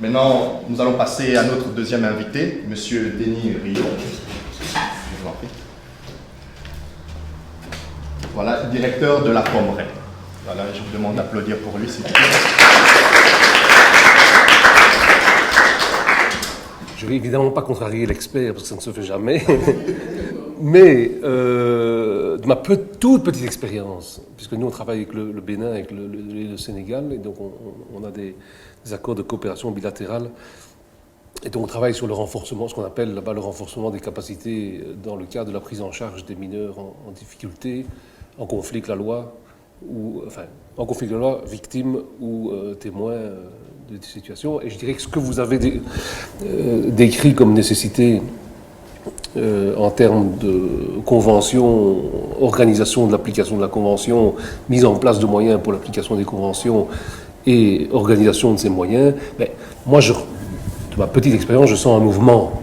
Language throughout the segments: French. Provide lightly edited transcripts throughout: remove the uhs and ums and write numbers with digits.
Maintenant, nous allons passer à notre deuxième invité, M. Denis Riot. Je vous en prie. Voilà, directeur de la Pommeraye. Voilà, je vous demande d'applaudir pour lui, s'il vous plaît. Je ne vais évidemment pas contrarier l'expert, parce que ça ne se fait jamais. Mais de ma toute petite expérience, puisque nous on travaille avec le Bénin, avec le Sénégal, et donc on a des accords de coopération bilatérale, et donc on travaille sur le renforcement, ce qu'on appelle là-bas le renforcement des capacités dans le cadre de la prise en charge des mineurs en difficulté, en conflit avec la loi, en conflit avec la loi, victimes ou témoins de situations. Et je dirais que ce que vous avez décrit comme nécessité en termes de convention, organisation de l'application de la convention, mise en place de moyens pour l'application des conventions et organisation de ces moyens, moi, de ma petite expérience, je sens un mouvement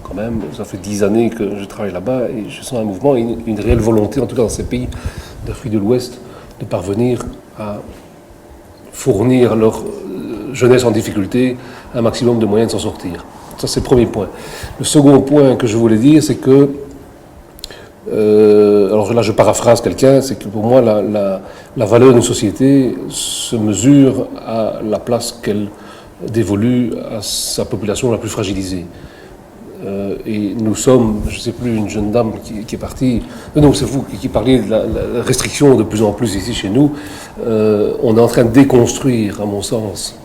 quand même. Ça fait 10 années que je travaille là-bas et je sens un mouvement, une réelle volonté, en tout cas dans ces pays d'Afrique de l'Ouest, de parvenir à fournir leur jeunesse en difficulté un maximum de moyens de s'en sortir. Ça, c'est le premier point. Le second point que je voulais dire, c'est que, alors là, je paraphrase quelqu'un, c'est que pour moi, la valeur d'une société se mesure à la place qu'elle dévolue à sa population la plus fragilisée. Et nous sommes, je ne sais plus, une jeune dame qui est partie, non, c'est vous qui parliez de la restriction de plus en plus ici chez nous. On est en train de déconstruire, à mon sens,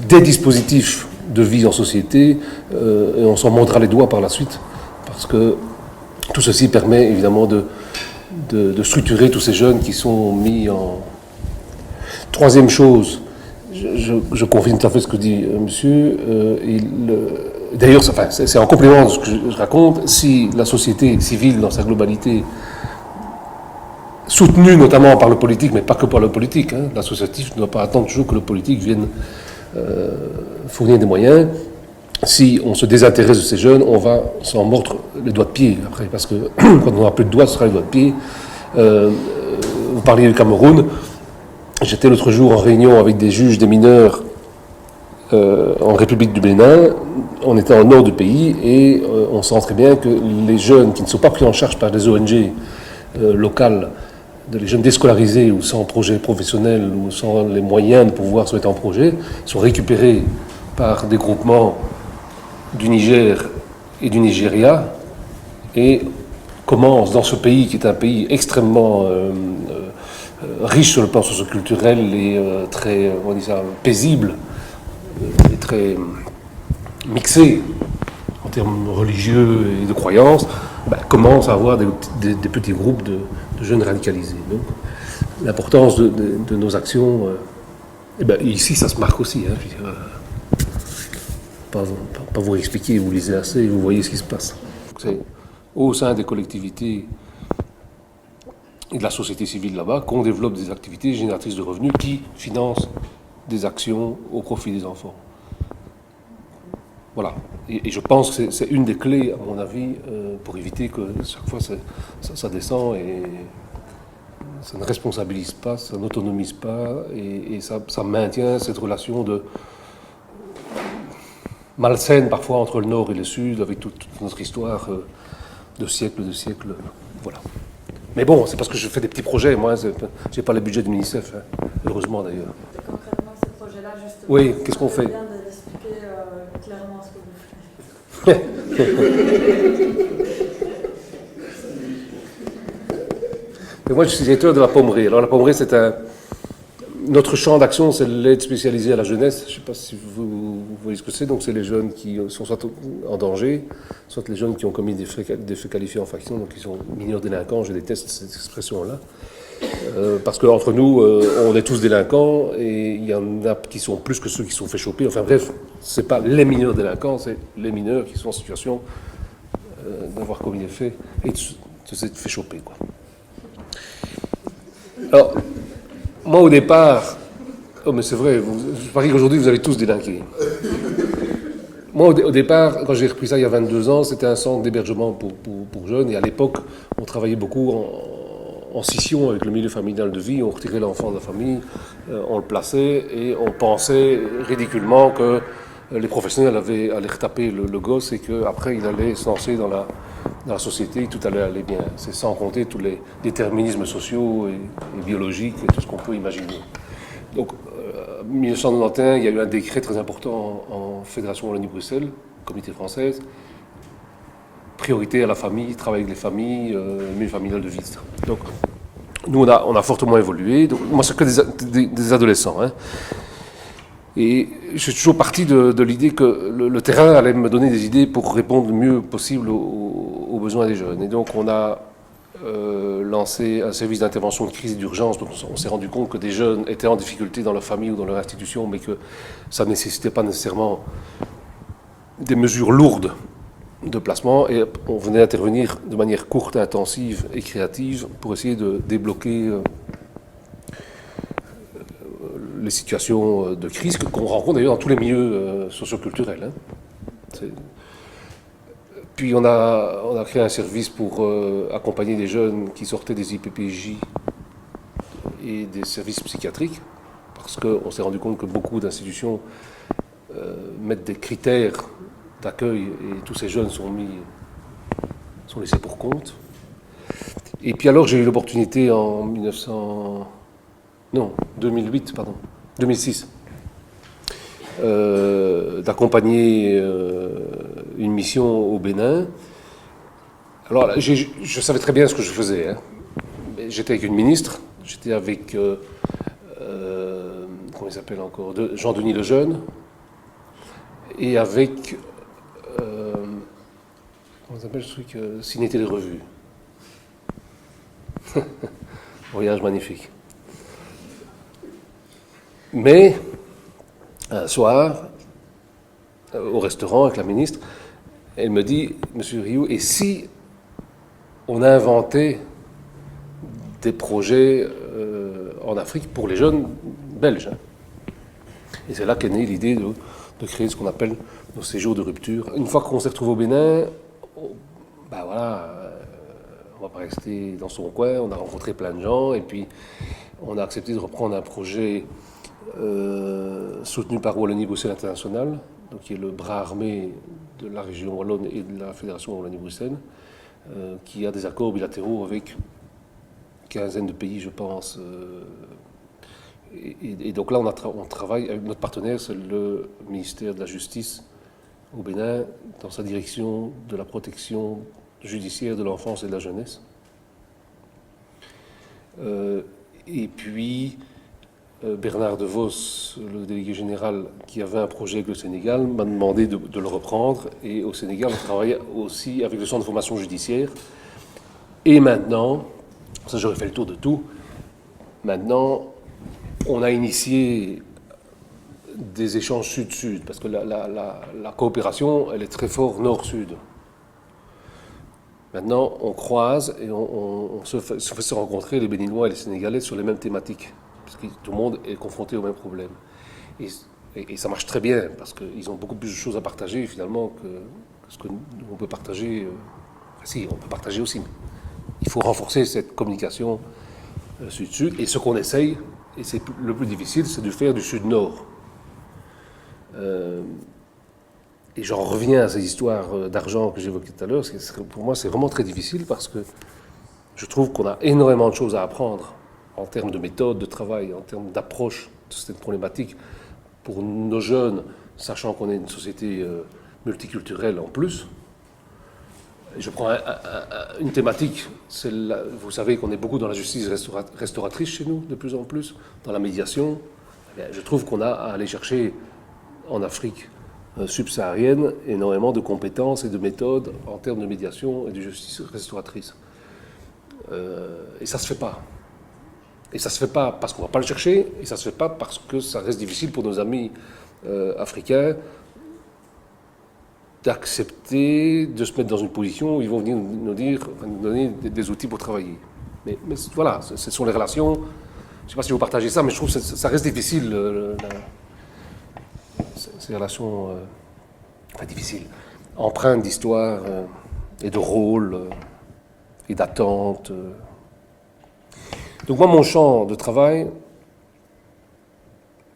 des dispositifs de vie en société, et on s'en montrera les doigts par la suite, parce que tout ceci permet évidemment de structurer tous ces jeunes qui sont mis en... Troisième chose, je confirme tout à fait ce que dit monsieur, d'ailleurs c'est en complément de ce que je raconte, si la société civile dans sa globalité, soutenue notamment par le politique, mais pas que par le politique, l'associatif ne doit pas attendre toujours que le politique vienne fournir des moyens. Si on se désintéresse de ces jeunes, on va s'en mordre les doigts de pied après, parce que quand on n'aura plus de doigts, ce sera les doigts de pied. Vous parliez du Cameroun. J'étais l'autre jour en réunion avec des juges des mineurs en République du Bénin. On était en nord du pays et on sent très bien que les jeunes qui ne sont pas pris en charge par des ONG locales, les jeunes déscolarisés ou sans projet professionnel ou sans les moyens de pouvoir se mettre en projet, sont récupérés par des groupements du Niger et du Nigeria et commencent dans ce pays qui est un pays extrêmement riche sur le plan socioculturel et très, on dit ça, paisible et très mixé en termes religieux et de croyances, commence à avoir des petits groupes de jeunes radicalisés. Donc, l'importance de nos actions, ici ça se marque aussi. Pas vous expliquer, vous lisez assez, vous voyez ce qui se passe. C'est au sein des collectivités et de la société civile là-bas qu'on développe des activités génératrices de revenus qui financent des actions au profit des enfants. Voilà. Et je pense que c'est une des clés, à mon avis, pour éviter que chaque fois ça descend et ça ne responsabilise pas, ça n'autonomise pas et ça maintient cette relation de malsaine parfois entre le Nord et le Sud avec toute notre histoire de siècles, voilà. Mais bon, c'est parce que je fais des petits projets, moi, j'ai pas le budget de l'UNICEF, heureusement d'ailleurs. Concrètement, ce projet-là, justement, oui, qu'est-ce qu'on fait? C'est bien d'expliquer clairement ce que vous faites. Mais moi, je suis directeur de la Pommeraye. Alors la Pommeraye, notre champ d'action, c'est l'aide spécialisée à la jeunesse. Je ne sais pas si vous voyez ce que c'est. Donc, c'est les jeunes qui sont soit en danger, soit les jeunes qui ont commis des faits qualifiés en infraction, donc qui sont mineurs délinquants. Je déteste cette expression-là. Parce qu'entre nous, on est tous délinquants et il y en a qui sont plus que ceux qui sont fait choper. Enfin bref, ce n'est pas les mineurs délinquants, c'est les mineurs qui sont en situation d'avoir commis des faits et de s'être fait choper, quoi. Alors, moi, au départ, oh, mais c'est vrai, je parie qu'aujourd'hui, vous avez tous délinqué. Moi, au départ, quand j'ai repris ça il y a 22 ans, c'était un centre d'hébergement pour jeunes. Et à l'époque, on travaillait beaucoup en scission avec le milieu familial de vie, on retirait l'enfant de la famille, on le plaçait et on pensait ridiculement que les professionnels allaient retaper le gosse et qu'après il allait se lancer dans la société, tout allait aller bien. C'est sans compter tous les déterminismes sociaux et biologiques et tout ce qu'on peut imaginer. Donc, en 1991, il y a eu un décret très important en Fédération Wallonie-Bruxelles, Comité française, priorité à la famille, travail avec les familles, milieu familial de vie, etc. Donc, nous, on a fortement évolué. Donc, moi, c'est que des adolescents. Hein. Et je suis toujours parti de l'idée que le terrain allait me donner des idées pour répondre le mieux possible aux besoins des jeunes. Et donc, on a lancé un service d'intervention de crise et d'urgence. Donc, on s'est rendu compte que des jeunes étaient en difficulté dans leur famille ou dans leur institution, mais que ça ne nécessitait pas nécessairement des mesures lourdes de placement, et on venait intervenir de manière courte, intensive et créative pour essayer de débloquer les situations de crise qu'on rencontre d'ailleurs dans tous les milieux socioculturels. Hein. Puis on a créé un service pour accompagner des jeunes qui sortaient des IPPJ et des services psychiatriques, parce qu'on s'est rendu compte que beaucoup d'institutions mettent des critères d'accueil et tous ces jeunes sont laissés pour compte. Et puis alors j'ai eu l'opportunité en 2006 d'accompagner une mission au Bénin. Alors là, je savais très bien ce que je faisais. Hein. J'étais avec une ministre, j'étais avec comment il s'appelle encore, Jean-Denis Lejeune, et avec comment s'appelle ce truc, Ciné Télé Revue. Voyage magnifique. Mais un soir, au restaurant avec la ministre, elle me dit, Monsieur Rioux, et si on inventait des projets en Afrique pour les jeunes belges, hein. Et c'est là qu'est née l'idée de créer ce qu'on appelle nos séjours de rupture. Une fois qu'on s'est retrouvé au Bénin, ben voilà, on ne va pas rester dans son coin, on a rencontré plein de gens, et puis on a accepté de reprendre un projet soutenu par Wallonie-Bruxelles International, donc qui est le bras armé de la région wallonne et de la Fédération Wallonie-Bruxelles, qui a des accords bilatéraux avec une quinzaine de pays, je pense. Et donc là, on travaille avec notre partenaire, c'est le ministère de la Justice au Bénin, dans sa direction de la protection judiciaire de l'enfance et de la jeunesse. Et puis, Bernard De Vos, le délégué général qui avait un projet avec le Sénégal, m'a demandé de le reprendre. Et au Sénégal, on travaille aussi avec le centre de formation judiciaire. Et maintenant, ça j'aurais fait le tour de tout, maintenant, on a initié des échanges sud-sud, parce que la coopération, elle est très fort nord-sud. Maintenant, on croise et on se fait se rencontrer, les Béninois et les Sénégalais, sur les mêmes thématiques, parce que tout le monde est confronté aux mêmes problèmes. Et ça marche très bien, parce qu'ils ont beaucoup plus de choses à partager, finalement, que ce que nous, on peut partager. Enfin, si, on peut partager aussi, mais il faut renforcer cette communication sud-sud, et ce qu'on essaye, et c'est le plus difficile, c'est de faire du sud-nord. Et j'en reviens à ces histoires d'argent que j'évoquais tout à l'heure. Pour moi, c'est vraiment très difficile parce que je trouve qu'on a énormément de choses à apprendre en termes de méthode de travail, en termes d'approche de cette problématique pour nos jeunes, sachant qu'on est une société multiculturelle en plus. Je prends une thématique, vous savez qu'on est beaucoup dans la justice restauratrice chez nous, de plus en plus, dans la médiation. Je trouve qu'on a à aller chercher en Afrique subsaharienne énormément de compétences et de méthodes en termes de médiation et de justice restauratrice. Et ça ne se fait pas. Et ça ne se fait pas parce qu'on ne va pas le chercher, et ça ne se fait pas parce que ça reste difficile pour nos amis africains d'accepter de se mettre dans une position où ils vont venir nous donner des outils pour travailler. Mais voilà, ce sont les relations. Je ne sais pas si vous partagez ça, mais je trouve que ça reste difficile, ces relations très difficiles, empreintes d'histoire et de rôle et d'attente. Donc moi, mon champ de travail,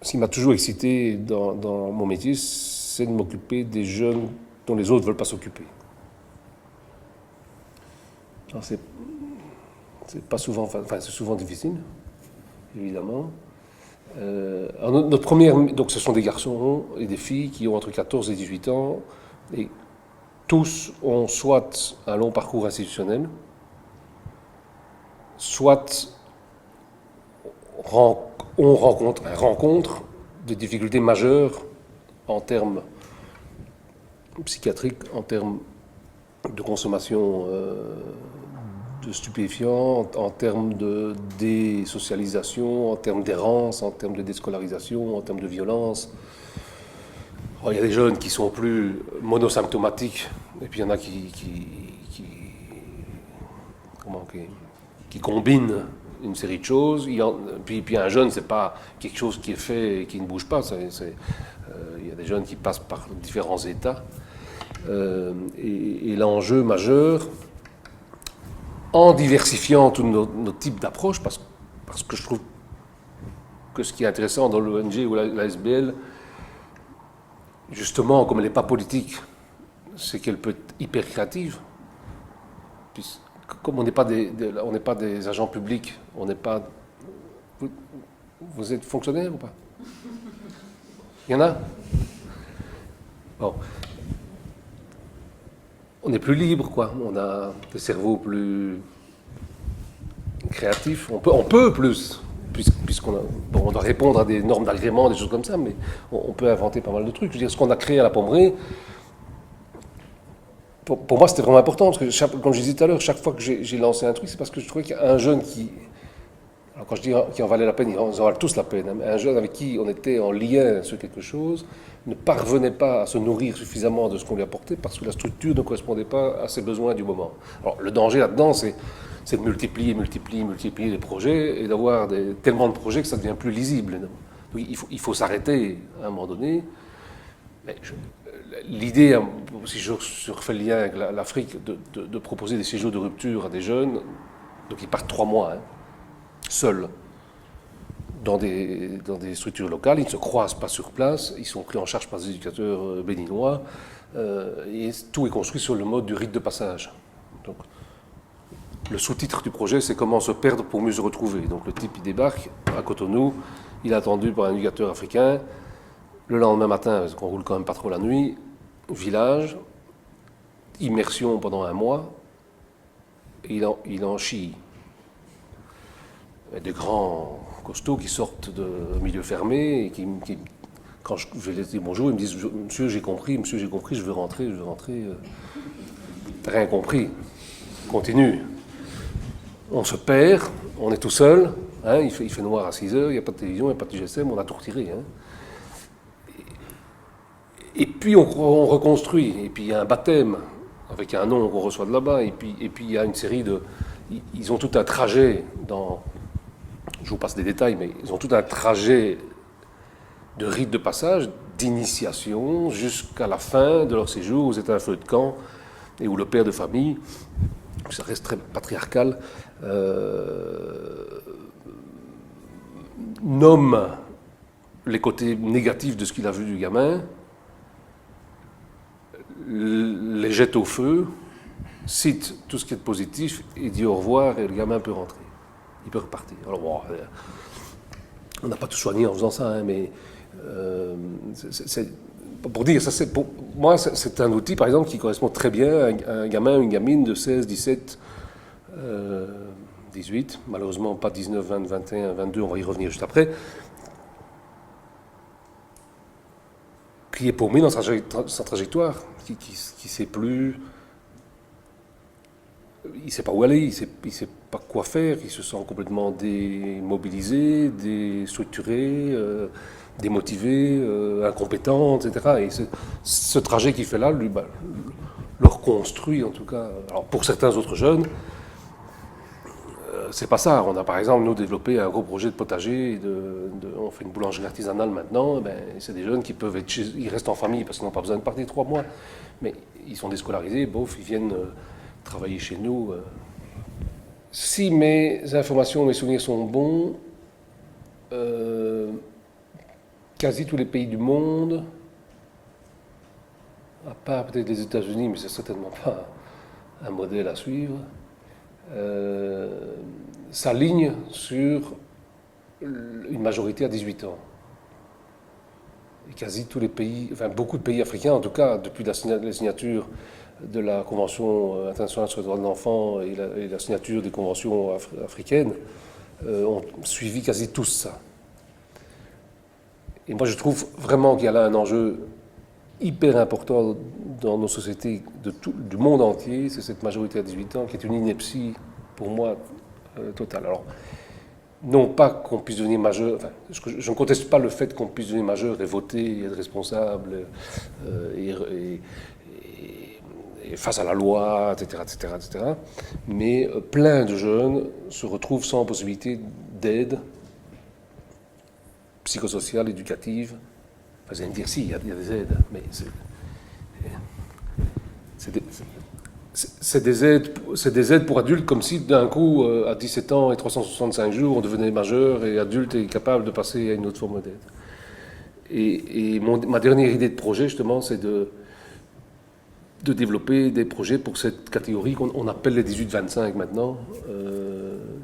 ce qui m'a toujours excité dans mon métier, c'est de m'occuper des jeunes dont les autres ne veulent pas s'occuper. C'est pas souvent, enfin c'est souvent difficile, évidemment. Alors notre première, donc ce sont des garçons et des filles qui ont entre 14 et 18 ans, et tous ont soit un long parcours institutionnel, soit on rencontre des difficultés majeures en termes psychiatriques, en termes de consommation de stupéfiants, en termes de désocialisation, en termes d'errance, en termes de déscolarisation, en termes de violence. Alors, il y a des jeunes qui sont plus monosymptomatiques, et puis il y en a qui combinent une série de choses. Puis un jeune, c'est pas quelque chose qui est fait et qui ne bouge pas. Il y a des jeunes qui passent par différents états. Et l'enjeu majeur, en diversifiant tous nos types d'approches, parce que je trouve que ce qui est intéressant dans l'ONG ou la SBL, justement, comme elle n'est pas politique, c'est qu'elle peut être hyper créative. Comme on n'est pas des agents publics, on n'est pas... Vous êtes fonctionnaire ou pas? Il y en a? Bon. On est plus libre, quoi. On a des cerveaux plus créatifs. On peut plus, puisqu'on on doit répondre à des normes d'agrément, des choses comme ça, mais on peut inventer pas mal de trucs. Je veux dire, ce qu'on a créé à la Pommerie, pour moi, c'était vraiment important, parce que, comme je disais tout à l'heure, chaque fois que j'ai lancé un truc, c'est parce que je trouvais qu'un jeune qui... Alors quand je dis qu'il en valait la peine, ils en valent tous la peine. Hein, un jeune avec qui on était en lien sur quelque chose ne parvenait pas à se nourrir suffisamment de ce qu'on lui apportait parce que la structure ne correspondait pas à ses besoins du moment. Alors le danger là-dedans, c'est de multiplier les projets et d'avoir tellement de projets que ça devient plus lisible. Donc, il faut s'arrêter à un moment donné. L'idée, si je refais le lien avec l'Afrique, de proposer des séjours de rupture à des jeunes, donc ils partent 3 mois, hein, seuls, dans des structures locales, ils ne se croisent pas sur place, ils sont pris en charge par des éducateurs béninois, et tout est construit sur le mode du rite de passage. Donc, le sous-titre du projet, c'est comment se perdre pour mieux se retrouver. Donc le type, il débarque à Cotonou, il est attendu par un éducateur africain, le lendemain matin, parce qu'on roule quand même pas trop la nuit, village, immersion pendant 1 mois, et il en chie. Des grands costauds qui sortent de milieu fermé et quand je les dis bonjour, ils me disent monsieur j'ai compris, je veux rentrer, rien compris, continue. On se perd, on est tout seul, hein, il fait noir à 6 heures, il n'y a pas de télévision, il n'y a pas de GSM, on a tout retiré. Hein. Et puis on reconstruit, et puis il y a un baptême avec un nom qu'on reçoit de là-bas, et puis il y a une série de... Ils ont tout un trajet dans... Je vous passe des détails, mais ils ont tout un trajet de rite de passage, d'initiation, jusqu'à la fin de leur séjour où c'est un feu de camp, et où le père de famille, ça reste très patriarcal, nomme les côtés négatifs de ce qu'il a vu du gamin, les jette au feu, cite tout ce qui est positif, et dit au revoir, et le gamin peut rentrer. Il peut repartir. Alors bon, on n'a pas tout soigné en faisant ça, hein, mais pour dire, pour moi, c'est un outil, par exemple, qui correspond très bien à un gamin, une gamine de 16, 17, 18, malheureusement pas 19, 20, 21, 22, on va y revenir juste après, qui est paumé dans sa trajectoire, qui sait plus... Il ne sait pas où aller, il ne sait pas quoi faire, il se sent complètement démobilisé, déstructuré, démotivé, incompétent, etc. Et ce trajet qu'il fait là, lui, le reconstruit en tout cas. Alors pour certains autres jeunes, c'est pas ça. On a par exemple, nous, développé un gros projet de potager, on fait une boulangerie artisanale maintenant, c'est des jeunes qui peuvent être ils restent en famille parce qu'ils n'ont pas besoin de partir 3 mois, mais ils sont déscolarisés, bof, ils viennent... travailler chez nous, Si mes informations, mes souvenirs sont bons, quasi tous les pays du monde, à part peut-être les États-Unis, mais c'est certainement pas un modèle à suivre, s'alignent sur une majorité à 18 ans. Et quasi tous les pays, enfin beaucoup de pays africains, en tout cas, depuis la signature de la Convention internationale sur les droits de l'enfant et la signature des conventions africaines, ont suivi quasi tous ça. Et moi, je trouve vraiment qu'il y a là un enjeu hyper important dans nos sociétés du monde entier, c'est cette majorité à 18 ans qui est une ineptie, pour moi, totale. Alors, non pas qu'on puisse devenir majeur, enfin, je ne conteste pas le fait qu'on puisse devenir majeur et voter, et être responsable, et face à la loi, etc., etc., etc. Mais plein de jeunes se retrouvent sans possibilité d'aide psychosociale, éducative. Enfin, vous allez me dire, si, il y a des aides, mais c'est des aides pour adultes, comme si d'un coup, à 17 ans et 365 jours, on devenait majeur et adulte et capable de passer à une autre forme d'aide. Et ma dernière idée de projet, justement, c'est de développer des projets pour cette catégorie qu'on appelle les 18-25 maintenant,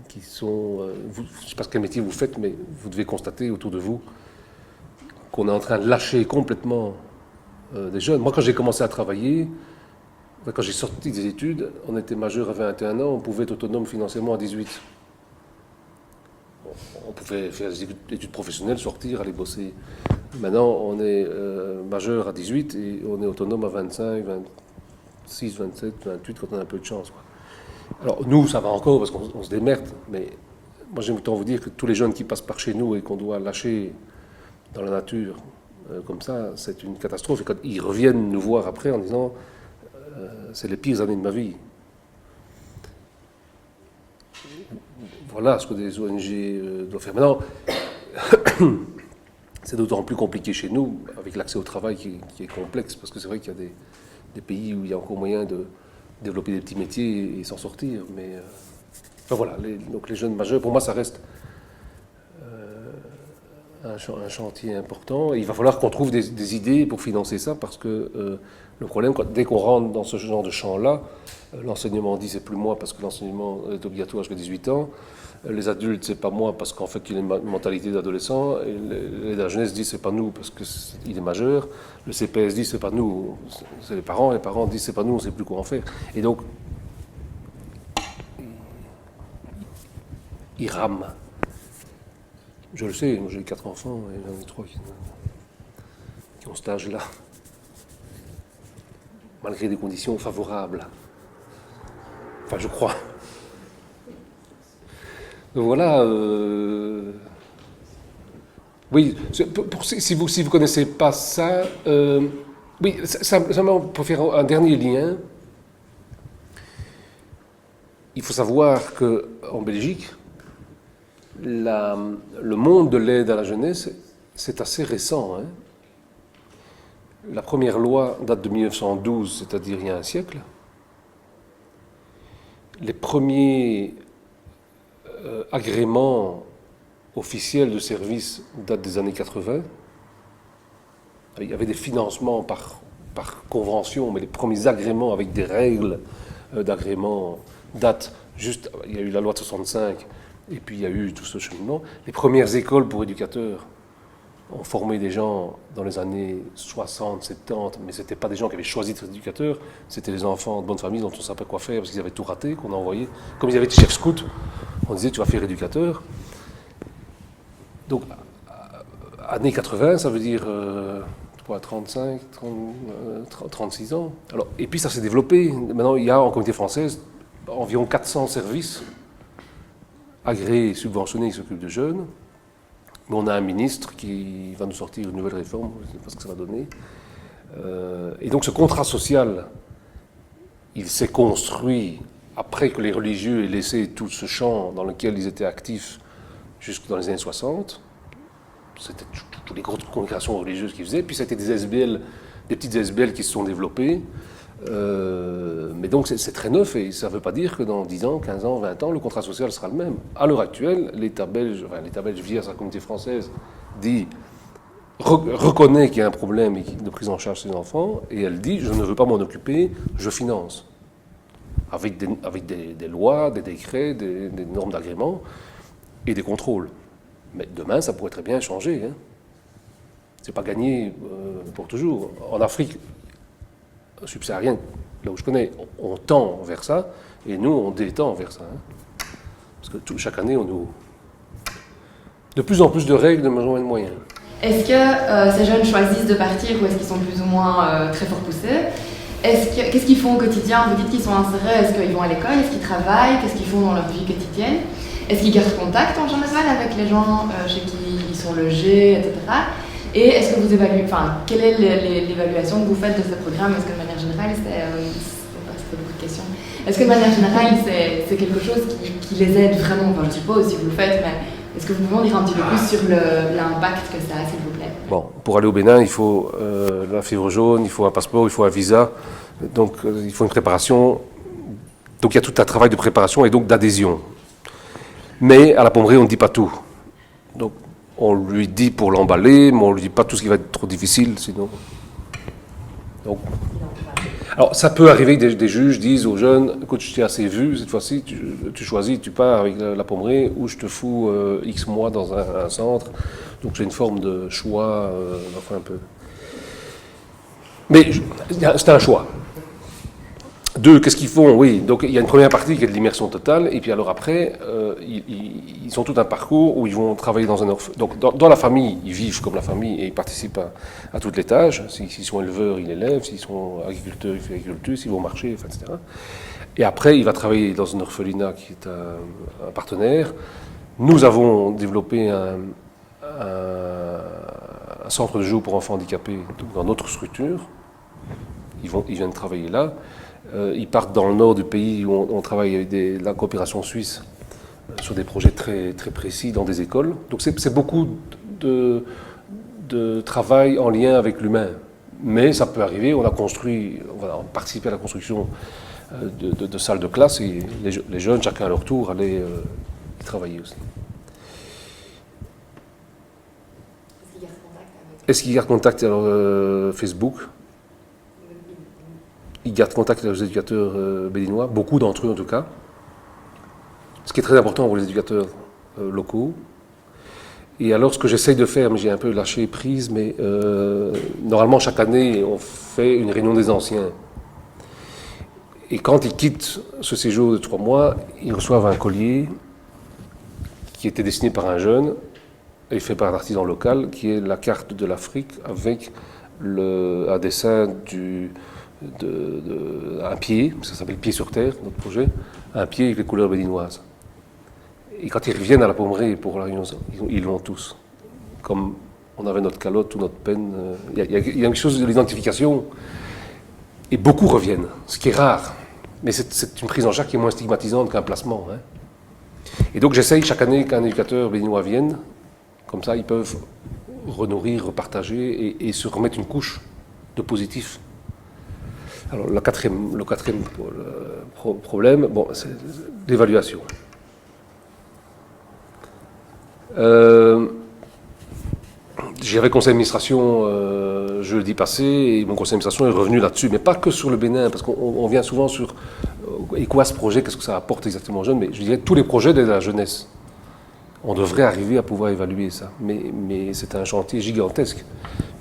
qui sont... je ne sais pas quel métier vous faites, mais vous devez constater autour de vous qu'on est en train de lâcher complètement des jeunes. Moi, quand j'ai commencé à travailler, quand j'ai sorti des études, on était majeur à 21 ans, on pouvait être autonome financièrement à 18. On pouvait faire des études professionnelles, sortir, aller bosser. Maintenant, on est majeur à 18 et on est autonome à 25, 26, 27, 28 quand on a un peu de chance, quoi. Alors nous, ça va encore parce qu'on se démerde, mais moi j'aime autant vous dire que tous les jeunes qui passent par chez nous et qu'on doit lâcher dans la nature comme ça, c'est une catastrophe. Et quand ils reviennent nous voir après en disant c'est les pires années de ma vie. Voilà ce que des ONG doivent faire. Maintenant, c'est d'autant plus compliqué chez nous, avec l'accès au travail qui est complexe, parce que c'est vrai qu'il y a des pays où il y a encore moyen de développer des petits métiers et s'en sortir. Mais enfin voilà, donc les jeunes majeurs, pour moi, ça reste un chantier important. Et il va falloir qu'on trouve des idées pour financer ça, parce que le problème, dès qu'on rentre dans ce genre de champ-là, l'enseignement dit c'est plus moi parce que l'enseignement est obligatoire jusqu'à 18 ans. Les adultes, c'est pas moi parce qu'en fait il a une mentalité d'adolescent. Et la jeunesse dit c'est pas nous parce qu'il est majeur. Le CPS dit c'est pas nous, c'est les parents. Les parents disent c'est pas nous, on sait plus quoi en faire. Et donc, ils rament. Je le sais, moi j'ai 4 enfants et j'en ai 3 qui ont cet âge-là. Malgré des conditions favorables. Enfin, je crois. Donc voilà. Oui, si vous ne connaissez pas ça, oui, simplement pour faire un dernier lien, il faut savoir qu'en Belgique, le monde de l'aide à la jeunesse, c'est assez récent. Hein. La première loi date de 1912, c'est-à-dire il y a un siècle. Les premiers agréments officiels de services datent des années 80. Il y avait des financements par convention, mais les premiers agréments avec des règles d'agrément datent juste... Il y a eu la loi de 65, et puis il y a eu tout ce cheminement. Les premières écoles pour éducateurs ont formé des gens dans les années 60, 70, mais ce n'étaient pas des gens qui avaient choisi d'être éducateurs, c'était des enfants de bonne famille dont on ne savait pas quoi faire parce qu'ils avaient tout raté, qu'on a envoyé. Comme ils avaient été chefs scouts, on disait tu vas faire éducateur. Donc, années 80, ça veut dire 35, 36 ans. Alors, et puis ça s'est développé. Maintenant, il y a en Communauté française environ 400 services agréés et subventionnés qui s'occupent de jeunes. Mais on a un ministre qui va nous sortir une nouvelle réforme, je ne sais pas ce que ça va donner. Et donc ce contrat social, il s'est construit après que les religieux aient laissé tout ce champ dans lequel ils étaient actifs jusque dans les années 60. C'était toutes les grosses congrégations religieuses qu'ils faisaient. Puis c'était des SBL, des petites SBL qui se sont développées. Mais donc c'est très neuf et ça ne veut pas dire que dans 10 ans, 15 ans, 20 ans, le contrat social sera le même. À l'heure actuelle, l'État belge via sa communauté française, reconnaît qu'il y a un problème de prise en charge des enfants et elle dit « je ne veux pas m'en occuper, je finance ». Avec des lois, des décrets, des normes d'agrément et des contrôles. Mais demain, ça pourrait très bien changer. Hein. C'est pas gagné pour toujours. En Afrique subsaharienne, là où je connais, on tend vers ça, et nous, on détend vers ça. Hein. Parce que chaque année, on nous... De plus en plus de règles, de moins de moyens. Est-ce que ces jeunes choisissent de partir ou est-ce qu'ils sont plus ou moins très fort poussés? Qu'est-ce qu'ils font au quotidien? Vous dites qu'ils sont insérés, est-ce qu'ils vont à l'école? Est-ce qu'ils travaillent? Qu'est-ce qu'ils font dans leur vie quotidienne? Est-ce qu'ils gardent contact en général avec les gens chez qui ils sont logés, etc. Et est-ce que vous évaluez, quelle est l'évaluation que vous faites de ce programme? Est-ce que de manière générale, c'est beaucoup de questions. Est-ce que de manière générale, c'est quelque chose qui les aide vraiment? Je suppose si vous le faites, mais est-ce que vous pouvez en dire un petit peu plus sur l'impact que ça a, s'il vous plaît? Bon, pour aller au Bénin, il faut la fièvre jaune, il faut un passeport, il faut un visa. Donc, il faut une préparation. Donc, il y a tout un travail de préparation et donc d'adhésion. Mais à la Pommerie, on ne dit pas tout. Donc, on lui dit pour l'emballer, mais on ne lui dit pas tout ce qui va être trop difficile, sinon. Donc, alors, ça peut arriver que des juges disent aux jeunes, écoute, je t'ai assez vu, cette fois-ci, tu choisis, tu pars avec la Pommerie, ou je te fous X mois dans un centre. Donc, j'ai une forme de choix, enfin un peu. Mais c'est un choix. Deux, qu'est-ce qu'ils font? Oui, donc il y a une première partie qui est de l'immersion totale, et puis alors après, ils ont tout un parcours où ils vont travailler dans un orphelinat. Donc dans la famille, ils vivent comme la famille et ils participent à toutes les tâches. S'ils sont éleveurs, ils élèvent. S'ils sont agriculteurs, ils font l'agriculture. S'ils vont marcher, etc. Et après, il va travailler dans un orphelinat qui est un partenaire. Nous avons développé un centre de jour pour enfants handicapés dans notre structure. Ils viennent travailler là. Ils partent dans le nord du pays où on travaille avec la coopération suisse sur des projets très, très précis dans des écoles. Donc c'est beaucoup de travail en lien avec l'humain. Mais ça peut arriver, on a participé à la construction de salles de classe et les jeunes, chacun à leur tour, allaient y travailler aussi. Est-ce qu'ils gardent contact alors Facebook? Ils gardent contact avec les éducateurs béninois, beaucoup d'entre eux en tout cas. Ce qui est très important pour les éducateurs locaux. Et alors ce que j'essaye de faire, mais j'ai un peu lâché prise, mais normalement chaque année on fait une réunion des anciens. Et quand ils quittent ce séjour de 3 mois, ils reçoivent un collier qui était dessiné par un jeune et fait par un artisan local, qui est la carte de l'Afrique avec un dessin un pied, ça s'appelle Pied sur Terre, notre projet, un pied avec les couleurs béninoises. Et quand ils reviennent à la Pommerie pour la réunion, ils l'ont tous. Comme on avait notre calotte ou notre penne. Il y a quelque chose de l'identification. Et beaucoup reviennent, ce qui est rare. Mais c'est une prise en charge qui est moins stigmatisante qu'un placement. Hein. Et donc j'essaye chaque année qu'un éducateur béninois vienne. Comme ça, ils peuvent renourrir, repartager et se remettre une couche de positif. Alors, le quatrième problème, c'est l'évaluation. J'avais conseil d'administration jeudi passé et mon conseil d'administration est revenu là-dessus, mais pas que sur le Bénin, parce qu'on vient souvent sur et quoi ce projet, qu'est-ce que ça apporte exactement aux jeunes, mais je dirais tous les projets de la jeunesse. On devrait arriver à pouvoir évaluer ça, mais c'est un chantier gigantesque.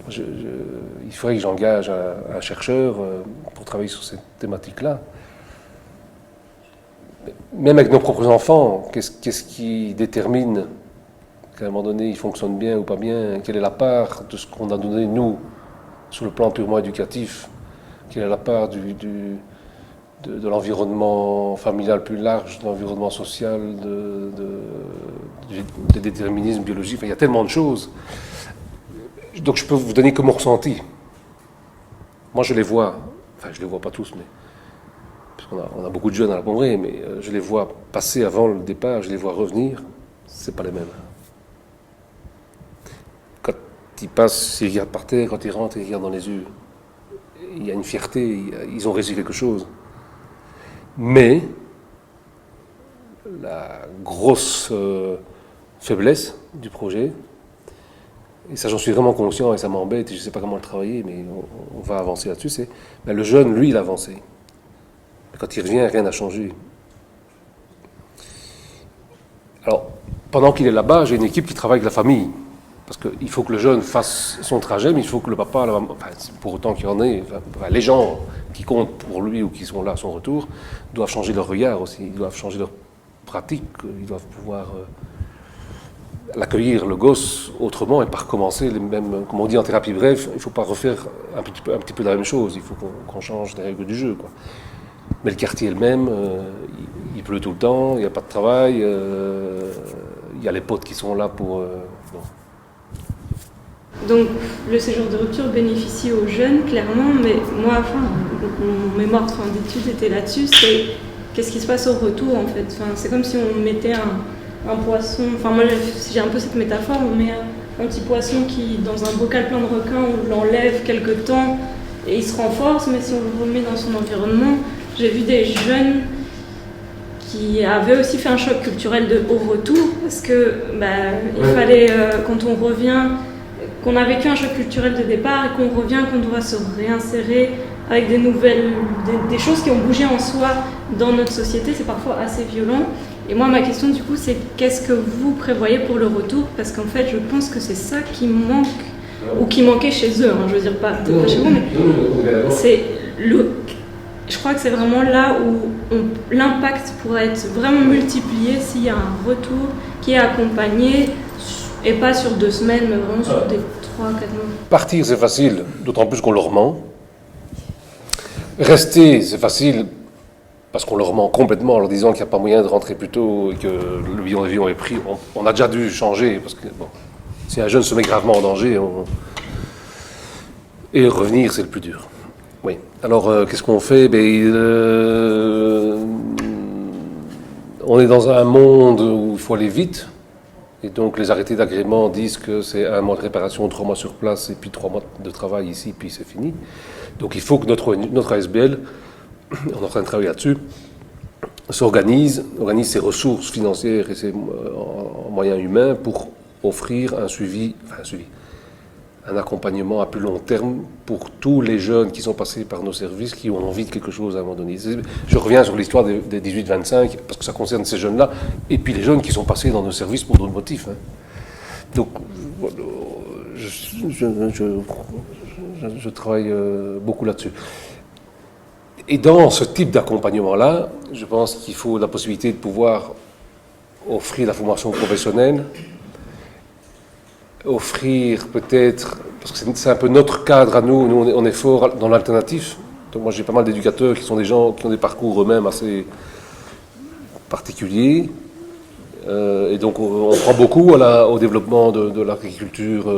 Il faudrait que j'engage un chercheur pour travailler sur cette thématique-là. Même avec nos propres enfants, qu'est-ce qui détermine qu'à un moment donné, ils fonctionnent bien ou pas bien? Quelle est la part de ce qu'on a donné, nous, sur le plan purement éducatif? Quelle est la part de l'environnement familial plus large, de l'environnement social, des déterminismes biologiques? Enfin, il y a tellement de choses. Donc je peux vous donner que mon ressenti. Moi je les vois, enfin je les vois pas tous, mais parce qu'on a beaucoup de jeunes à la Pommerie, mais je les vois passer avant le départ, je les vois revenir, c'est pas les mêmes. Quand ils passent, ils regardent par terre, quand ils rentrent, ils regardent dans les yeux. il y a une fierté, ils ont réussi quelque chose. Mais la grosse faiblesse du projet, et ça j'en suis vraiment conscient et ça m'embête et je ne sais pas comment le travailler, mais on va avancer là-dessus, c'est le jeune, lui, il a avancé. Mais quand il revient, rien n'a changé. Alors, pendant qu'il est là-bas, j'ai une équipe qui travaille avec la famille. Parce qu'il faut que le jeune fasse son trajet, mais il faut que le papa, la maman, pour autant qu'il y en ait, les gens qui comptent pour lui ou qui sont là à son retour, doivent changer leur regard aussi, ils doivent changer leur pratique, ils doivent pouvoir l'accueillir, le gosse, autrement et pas recommencer les mêmes, comme on dit en thérapie brève, il ne faut pas refaire un petit peu la même chose, il faut qu'on change les règles du jeu, quoi. Mais le quartier est le même, il pleut tout le temps, il n'y a pas de travail, il y a les potes qui sont là pour... bon. Donc le séjour de rupture bénéficie aux jeunes, clairement, mais moi, mon mémoire de fin d'études était là-dessus, c'est qu'est-ce qui se passe au retour, en fait. C'est comme si on mettait un poisson, moi j'ai un peu cette métaphore, on met un petit poisson qui, dans un bocal plein de requins, on l'enlève quelque temps et il se renforce, mais si on le remet dans son environnement, j'ai vu des jeunes qui avaient aussi fait un choc culturel au retour, parce que il fallait, quand on revient, qu'on a vécu un choc culturel de départ et qu'on revient, qu'on doit se réinsérer avec des nouvelles, des choses qui ont bougé en soi dans notre société, c'est parfois assez violent. Et moi, ma question du coup, c'est qu'est-ce que vous prévoyez pour le retour? Parce qu'en fait, je pense que c'est ça qui manque, ou qui manquait chez eux, je veux dire pas chez vous, mais c'est je crois que c'est vraiment là où l'impact pourrait être vraiment multiplié s'il y a un retour qui est accompagné, et pas sur 2 semaines, mais vraiment sur des 3-4 mois. Partir, c'est facile, d'autant plus qu'on leur ment. Rester, c'est facile, parce qu'on leur ment complètement en leur disant qu'il n'y a pas moyen de rentrer plus tôt et que le billet d'avion est pris. On a déjà dû changer, parce que si un jeune se met gravement en danger, et revenir, c'est le plus dur. Oui. Alors, qu'est-ce qu'on fait? On est dans un monde où il faut aller vite. Et donc les arrêtés d'agrément disent que c'est 1 mois de réparation, 3 mois sur place et puis 3 mois de travail ici, puis c'est fini. Donc il faut que notre ASBL, on est en train de travailler là-dessus, organise ses ressources financières et ses moyens humains pour offrir un accompagnement à plus long terme pour tous les jeunes qui sont passés par nos services, qui ont envie de quelque chose à un moment donné. Je reviens sur l'histoire des 18-25, parce que ça concerne ces jeunes-là, et puis les jeunes qui sont passés dans nos services pour d'autres motifs. Donc, je travaille beaucoup là-dessus. Et dans ce type d'accompagnement-là, je pense qu'il faut la possibilité de pouvoir offrir la formation professionnelle, offrir peut-être, parce que c'est un peu notre cadre à nous, on est fort dans l'alternatif. Donc moi j'ai pas mal d'éducateurs qui sont des gens qui ont des parcours eux-mêmes assez particuliers. Et donc on prend beaucoup au développement de l'agriculture,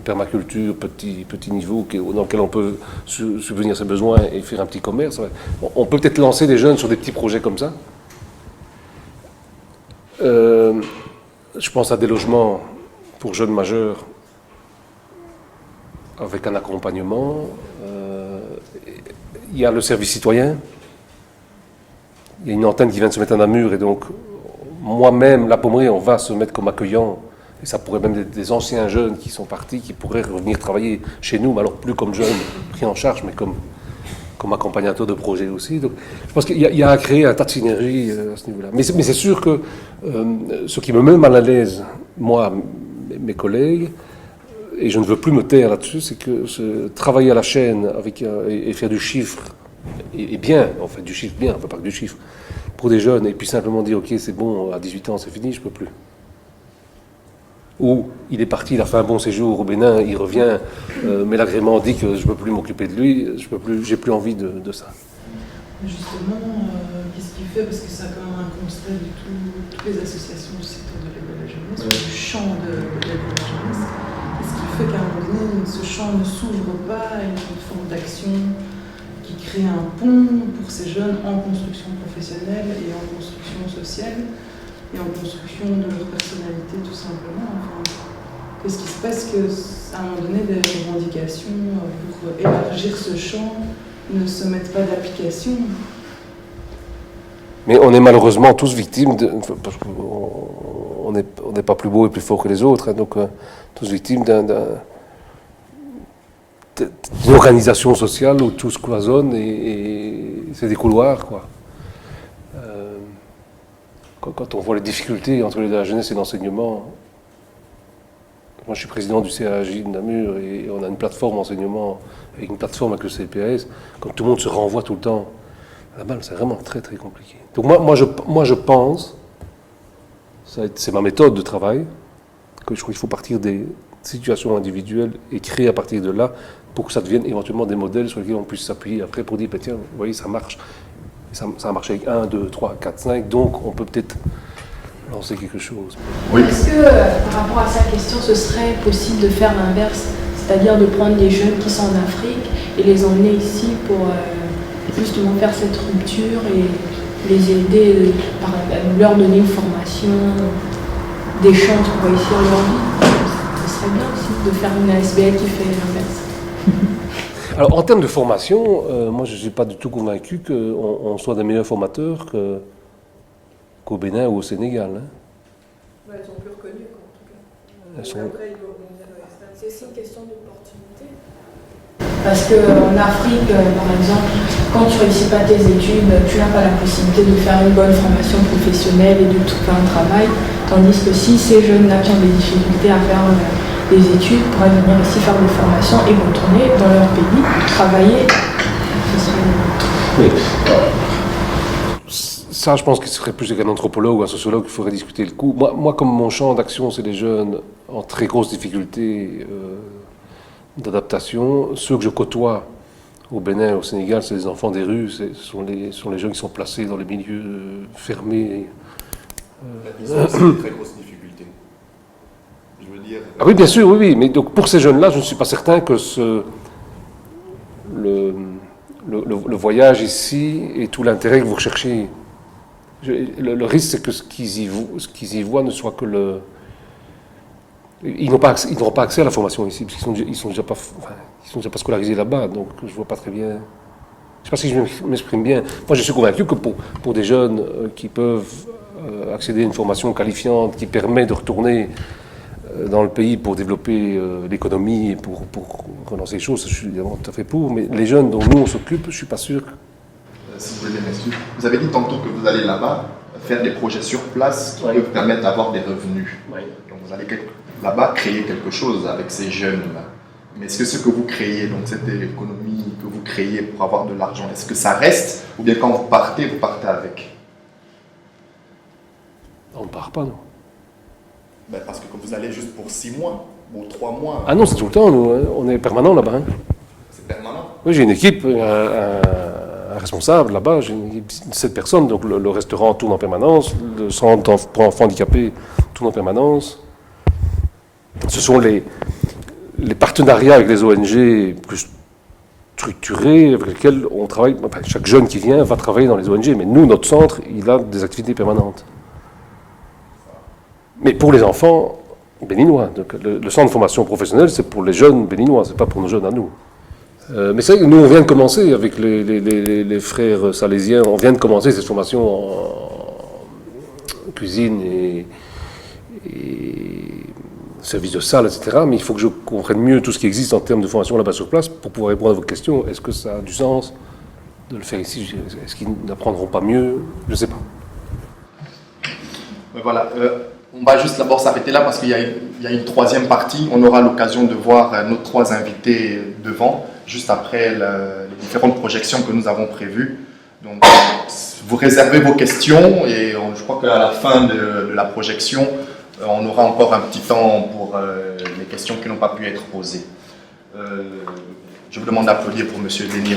permaculture, petit niveau, dans lequel on peut subvenir ses besoins et faire un petit commerce. On peut peut-être lancer des jeunes sur des petits projets comme ça. Je pense à des logements pour jeunes majeurs avec un accompagnement. Il y a le service citoyen. Il y a une antenne qui vient de se mettre à Namur et donc moi-même, la Pommerie, on va se mettre comme accueillant. Et ça pourrait même être des anciens jeunes qui sont partis, qui pourraient revenir travailler chez nous, mais alors plus comme jeunes pris en charge, mais comme accompagnateur de projet aussi. Donc, je pense qu'il y a à créer un tas de synergies à ce niveau-là. Mais c'est sûr que ce qui me met mal à l'aise, moi, mes collègues, et je ne veux plus me taire là-dessus, c'est que travailler à la chaîne et faire du chiffre, et bien, on fait du chiffre bien, on ne fait pas que du chiffre, pour des jeunes, et puis simplement dire, ok, c'est bon, à 18 ans, c'est fini, je ne peux plus. Ou il est parti, il a fait un bon séjour au Bénin, il revient, mais l'agrément dit que je ne peux plus m'occuper de lui, j'ai plus envie de ça. Justement, qu'est-ce qu'il fait? Parce que c'est quand même un constat de toutes les associations du secteur de l'aide à la jeunesse, du champ de l'aide à la jeunesse. Qu'est-ce qui fait qu'à un moment donné, ce champ ne s'ouvre pas à une forme d'action qui crée un pont pour ces jeunes en construction professionnelle et en construction sociale et en construction de leur personnalité tout simplement. Qu'est-ce qui se passe qu'à un moment donné, des revendications pour élargir ce champ ne se mettent pas d'application? Mais on est malheureusement tous victimes, parce qu'on n'est pas plus beau et plus fort que les autres, hein, donc tous victimes d'une organisation sociale où tout se cloisonne et c'est des couloirs, quoi. Quand on voit les difficultés entre la jeunesse et l'enseignement, moi je suis président du CAJ de Namur et on a une plateforme enseignement, avec une plateforme avec le CPAS, quand tout le monde se renvoie tout le temps, là-bas c'est vraiment très très compliqué. Donc moi je pense, c'est ma méthode de travail, que je trouve qu'il faut partir des situations individuelles et créer à partir de là pour que ça devienne éventuellement des modèles sur lesquels on puisse s'appuyer après pour dire, tiens, vous voyez, ça marche. Ça a marché avec 1, 2, 3, 4, 5, donc on peut peut-être lancer quelque chose. Oui. Est-ce que, par rapport à sa question, ce serait possible de faire l'inverse, c'est-à-dire de prendre des jeunes qui sont en Afrique et les emmener ici pour justement faire cette rupture et les aider, leur donner une formation, des chances pour réussir leur vie? Ce serait bien aussi de faire une ASBL qui fait l'inverse. Alors en termes de formation, moi je ne suis pas du tout convaincu qu'on soit des meilleurs formateurs qu'au Bénin ou au Sénégal. Hein. Ouais, elles sont plus reconnues, quoi, en tout cas. Elles sont... Après, ils vont revenir à l'extérieur. C'est aussi une question d'opportunité. Parce qu'en Afrique, par exemple, quand tu ne réussis pas tes études, tu n'as pas la possibilité de faire une bonne formation professionnelle et de tout faire un travail. Tandis que si ces jeunes-là qui ont des difficultés à faire des études pourraient venir ici faire des formations et retourner dans leur pays, travailler, ce serait... Oui. Ça, je pense que ce serait plus qu'un anthropologue ou un sociologue qu'il faudrait discuter le coup. Moi, comme mon champ d'action, c'est les jeunes en très grosse difficulté d'adaptation. Ceux que je côtoie au Bénin, au Sénégal, c'est les enfants des rues, ce sont les jeunes qui sont placés dans les milieux fermés. Ils ont aussi de très grosses difficultés. Je veux dire... Ah oui, bien sûr, oui. Mais donc, pour ces jeunes-là, je ne suis pas certain que le voyage ici et tout l'intérêt que vous recherchez. Le risque, c'est que ce qu'ils y voient ne soit que le... Ils n'auront pas accès à la formation ici, parce qu'ils sont déjà pas scolarisés là-bas, donc je ne vois pas très bien... Je ne sais pas si je m'exprime bien. Moi, je suis convaincu que pour des jeunes qui peuvent accéder à une formation qualifiante, qui permet de retourner dans le pays pour développer l'économie et pour relancer les choses, je suis évidemment tout à fait pour, mais les jeunes dont nous on s'occupe, je ne suis pas sûr. Si vous voulez, messieurs, vous avez dit tantôt que vous allez là-bas faire des projets sur place qui peuvent permettre d'avoir des revenus. Oui. Donc vous allez là-bas créer quelque chose avec ces jeunes-là. Mais est-ce que ce que vous créez, donc cette économie que vous créez pour avoir de l'argent, est-ce que ça reste ou bien quand vous partez avec? On ne part pas, non. Ben parce que vous allez juste pour 6 mois ou 3 mois. Ah non, c'est tout le temps, nous, hein. On est permanent là-bas. Hein. C'est permanent? Oui, j'ai une équipe, un responsable là-bas, j'ai une équipe de 7 personnes, donc le restaurant tourne en permanence, le centre pour enfants handicapés tourne en permanence. Ce sont les partenariats avec les ONG plus structurés, avec lesquels on travaille. Enfin, chaque jeune qui vient va travailler dans les ONG, mais nous, notre centre, il a des activités permanentes. Mais pour les enfants béninois, donc le centre de formation professionnelle, c'est pour les jeunes béninois, c'est pas pour nos jeunes à nous. Mais c'est vrai que nous, on vient de commencer avec les frères salésiens, on vient de commencer cette formation en cuisine et service de salle, etc. Mais il faut que je comprenne mieux tout ce qui existe en termes de formation là-bas sur place pour pouvoir répondre à vos questions. Est-ce que ça a du sens de le faire ici? Est-ce qu'ils n'apprendront pas mieux? Je ne sais pas. Voilà. On va juste d'abord s'arrêter là parce qu'il y a une troisième partie. On aura l'occasion de voir nos 3 invités devant, juste après les différentes projections que nous avons prévues. Donc, vous réservez vos questions et je crois qu'à la fin de la projection, on aura encore un petit temps pour les questions qui n'ont pas pu être posées. Je vous demande d'applaudir pour M. Denis.